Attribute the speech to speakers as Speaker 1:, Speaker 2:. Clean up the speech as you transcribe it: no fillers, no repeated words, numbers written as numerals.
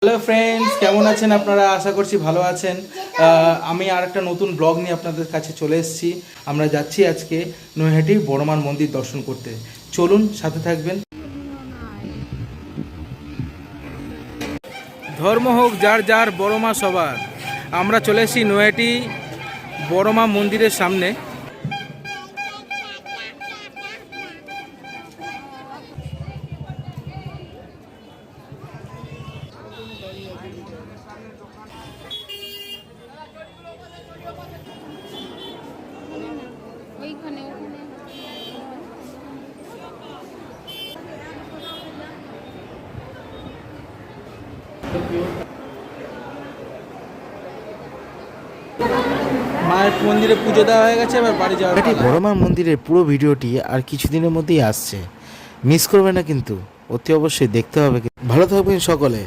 Speaker 1: Hello friends, কেমন আছেন আপনারা? আশা করছি ভালো আছেন। আমি আর একটা নতুন ব্লগ নিয়ে আপনাদের কাছে চলে এসেছি। আমরা যাচ্ছি আজকে নৈহাটি বড়মার মন্দির দর্শন করতে। চলুন, সাথে থাকবেন। ধর্ম হোক যার যার, বড়মা সবার। আমরা চলে এসেছি নৈহাটি বড়মা মন্দিরের সামনে। মায়ের মন্দিরে পুজো দেওয়া হয়ে গেছে, এবার বাড়ি যাওয়ার পালা।
Speaker 2: বড়মার মন্দিরের পুরো ভিডিওটি আর কিছুদিনের মধ্যেই আসছে, মিস করবে না কিন্তু, অতি অবশ্যই দেখতে হবে। ভালো থাকবেন সকলে।